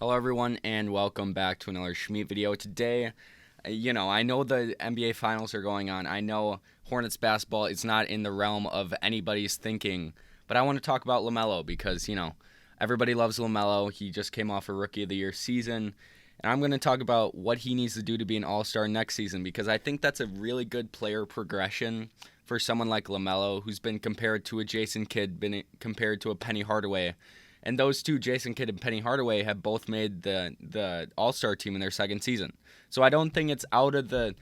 Hello everyone and welcome back to another Schmeat video. Today, I know the NBA Finals are going on. I know Hornets basketball is not in the realm of anybody's thinking, but I want to talk about Lamelo because, everybody loves Lamelo. He just came off a Rookie of the Year season, and I'm going to talk about what he needs to do to be an All-Star next season because I think that's a really good player progression for someone like Lamelo, who's been compared to a Jason Kidd, been compared to a Penny Hardaway. And those two, Jason Kidd and Penny Hardaway, have both made the All-Star team in their second season. So I don't think it's out of the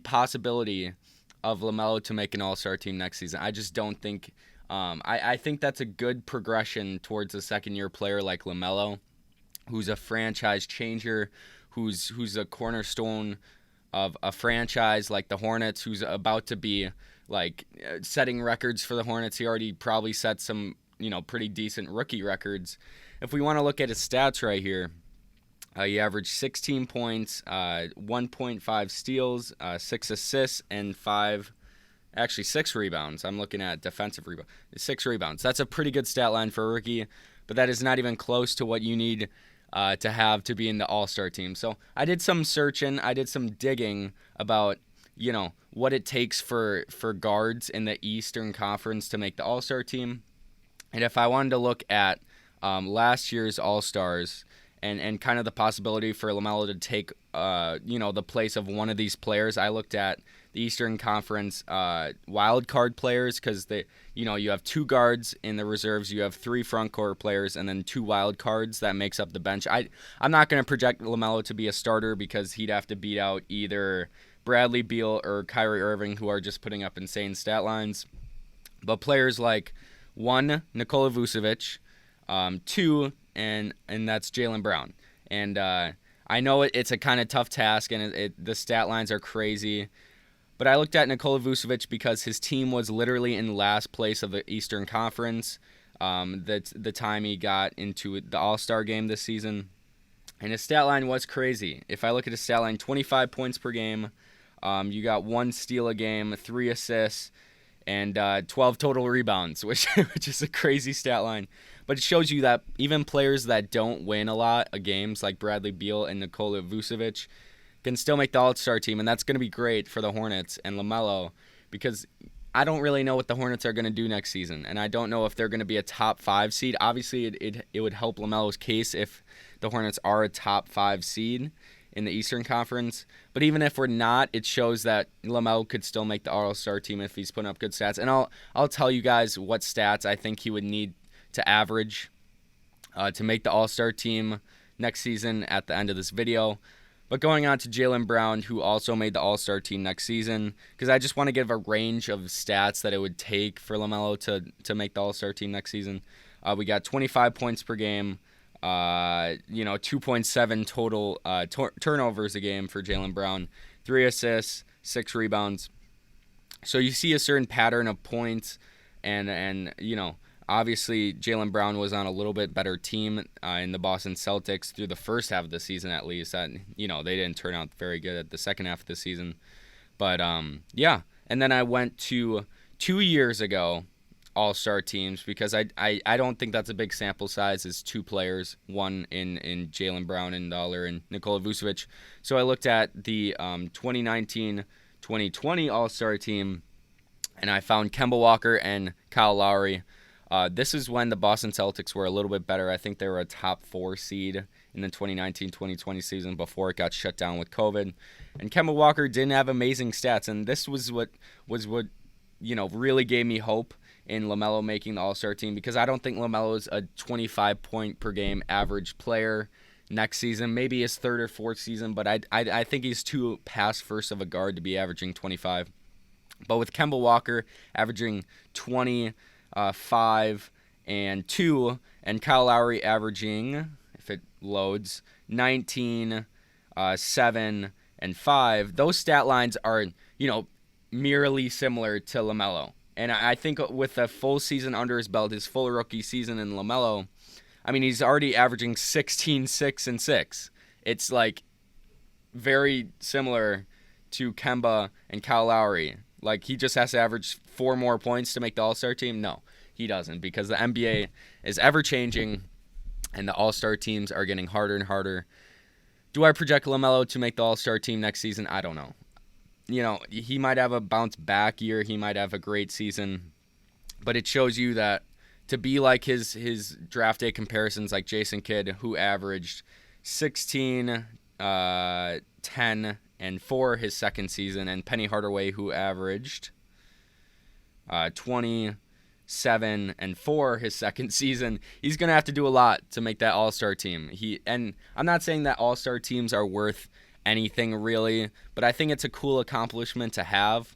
possibility of LaMelo to make an All-Star team next season. I just don't think. I think that's a good progression towards a second-year player like LaMelo, who's a franchise changer, who's a cornerstone of a franchise like the Hornets, who's about to be setting records for the Hornets. He already probably set some pretty decent rookie records. If we want to look at his stats right here, he averaged 16 points, 1.5 steals, 6 assists, and 6 rebounds. I'm looking at defensive rebound. 6 rebounds. That's a pretty good stat line for a rookie, but that is not even close to what you need to have to be in the All-Star team. So I did some searching. I did some digging about what it takes for guards in the Eastern Conference to make the All-Star team. And if I wanted to look at last year's All-Stars and kind of the possibility for LaMelo to take, the place of one of these players, I looked at the Eastern Conference wild card players because you have 2 guards in the reserves, you have 3 front court players, and then 2 wild cards that makes up the bench. I'm not going to project LaMelo to be a starter because he'd have to beat out either Bradley Beal or Kyrie Irving, who are just putting up insane stat lines. But players like 1, Nikola Vucevic, 2, and that's Jaylen Brown. And I know it's a kind of tough task, and the stat lines are crazy. But I looked at Nikola Vucevic because his team was literally in last place of the Eastern Conference the time he got into the All-Star game this season. And his stat line was crazy. If I look at his stat line, 25 points per game, you got 1 steal a game, 3 assists, and 12 total rebounds, which is a crazy stat line. But it shows you that even players that don't win a lot of games, like Bradley Beal and Nikola Vucevic, can still make the All-Star team, and that's going to be great for the Hornets and LaMelo because I don't really know what the Hornets are going to do next season, and I don't know if they're going to be a top 5 seed. Obviously, it would help LaMelo's case if the Hornets are a top 5 seed in the Eastern Conference. But even if we're not, it shows that LaMelo could still make the All-Star team if he's putting up good stats. And I'll tell you guys what stats I think he would need to average to make the All-Star team next season at the end of this video. But going on to Jaylen Brown, who also made the All-Star team next season, because I just want to give a range of stats that it would take for LaMelo to make the All-Star team next season. We got 25 points per game, 2.7 total turnovers a game for Jaylen Brown, 3 assists, 6 rebounds. So you see a certain pattern of points, and obviously Jaylen Brown was on a little bit better team in the Boston Celtics through the first half of the season at least. That they didn't turn out very good at the second half of the season, but yeah. And then I went to 2 years ago All-Star teams because I don't think that's a big sample size. It's 2 players, one in Jaylen Brown and the other in Nikola Vucevic. So I looked at the 2019-2020 All-Star team, and I found Kemba Walker and Kyle Lowry. This is when the Boston Celtics were a little bit better. I think they were a top 4 seed in the 2019-2020 season before it got shut down with COVID. And Kemba Walker didn't have amazing stats, and this was what really gave me hope in LaMelo making the All-Star team because I don't think LaMelo is a 25-point per game average player next season. Maybe his 3rd or 4th season, but I think he's too pass first of a guard to be averaging 25. But with Kemba Walker averaging 20, 5, and 2, and Kyle Lowry averaging, if it loads, 19, 7, and 5, those stat lines are, merely similar to LaMelo. And I think with a full season under his belt, his full rookie season in LaMelo, he's already averaging 16, 6, and 6. It's very similar to Kemba and Kyle Lowry. He just has to average 4 more points to make the All-Star team? No, he doesn't because the NBA is ever-changing. and the All-Star teams are getting harder and harder. Do I project Lamelo to make the All-Star team next season? I don't know. He might have a bounce back year. He might have a great season. But it shows you that to be like his draft day comparisons, like Jason Kidd, who averaged 16, 10, and 4 his second season, and Penny Hardaway, who averaged 27 and 4 his second season, he's going to have to do a lot to make that All-Star team. And I'm not saying that All-Star teams are worth anything really, but I think it's a cool accomplishment to have.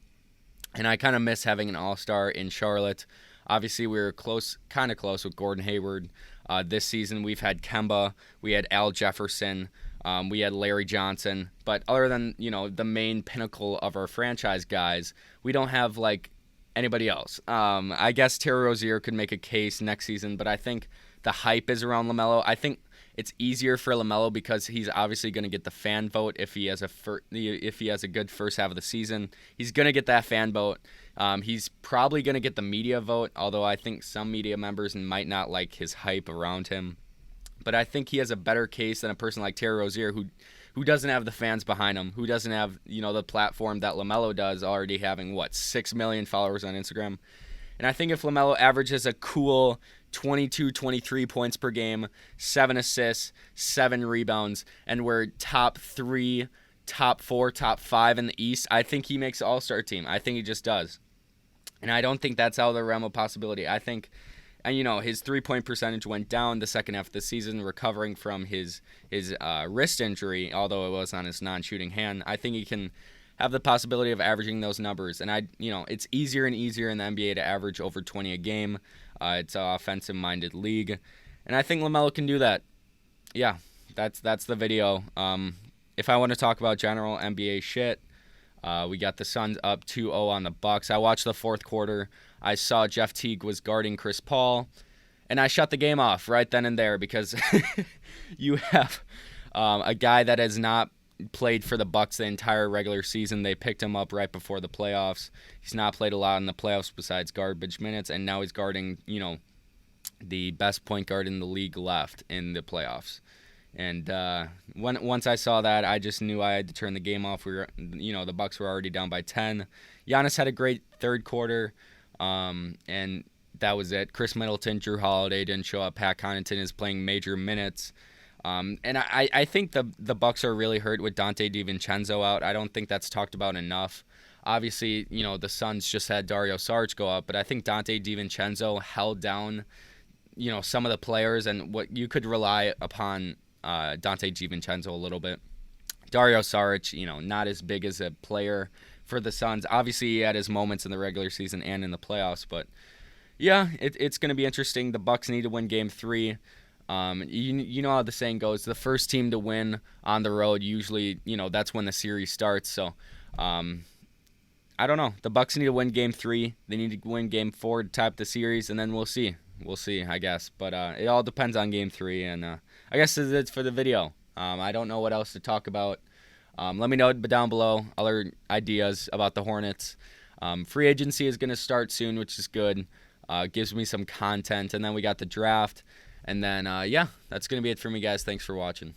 And I kind of miss having an All-Star in Charlotte. Obviously, we were kind of close with Gordon Hayward. This season, we've had Kemba, we had Al Jefferson, we had Larry Johnson. But other than, the main pinnacle of our franchise guys, we don't have, anybody else. I guess Terry Rozier could make a case next season, but I think the hype is around LaMelo. I think it's easier for LaMelo because he's obviously going to get the fan vote if he has a good first half of the season. He's going to get that fan vote. He's probably going to get the media vote, although I think some media members might not like his hype around him. But I think he has a better case than a person like Terry Rozier who doesn't have the fans behind him, who doesn't have, the platform that LaMelo does, already having, 6 million followers on Instagram. And I think if LaMelo averages a cool 22, 23 points per game, 7 assists, 7 rebounds, and we're top 3, top 4, top 5 in the East, I think he makes the All-Star team. I think he just does. And I don't think that's out of the realm of possibility. I think, and his three-point percentage went down the second half of the season, recovering from his wrist injury, although it was on his non-shooting hand. I think he can have the possibility of averaging those numbers. And it's easier and easier in the NBA to average over 20 a game. It's an offensive-minded league. And I think LaMelo can do that. Yeah, that's the video. If I want to talk about general NBA shit, we got the Suns up 2-0 on the Bucks. I watched the fourth quarter. I saw Jeff Teague was guarding Chris Paul, and I shut the game off right then and there because you have a guy that has not played for the Bucks the entire regular season. They picked him up right before the playoffs. He's not played a lot in the playoffs besides garbage minutes, and now he's guarding, the best point guard in the league left in the playoffs. And once I saw that, I just knew I had to turn the game off. The Bucks were already down by 10. Giannis had a great third quarter, and that was it. Chris Middleton, Drew Holiday didn't show up. Pat Connaughton is playing major minutes. And I think the Bucks are really hurt with Dante DiVincenzo out. I don't think that's talked about enough. Obviously, the Suns just had Dario Saric go up, but I think Dante DiVincenzo held down, some of the players, and what you could rely upon Dante DiVincenzo a little bit. Dario Saric, not as big as a player for the Suns. Obviously, he had his moments in the regular season and in the playoffs, but yeah, it's going to be interesting. The Bucks need to win Game 3. You know how the saying goes, the first team to win on the road, usually, that's when the series starts. So, I don't know. The Bucks need to win Game 3. They need to win Game 4 to tie up the series, and then we'll see. We'll see, I guess. But it all depends on Game 3, and I guess that's it for the video. I don't know what else to talk about. Let me know down below other ideas about the Hornets. Free agency is going to start soon, which is good. Gives me some content, and then we got the draft. And then, that's going to be it for me, guys. Thanks for watching.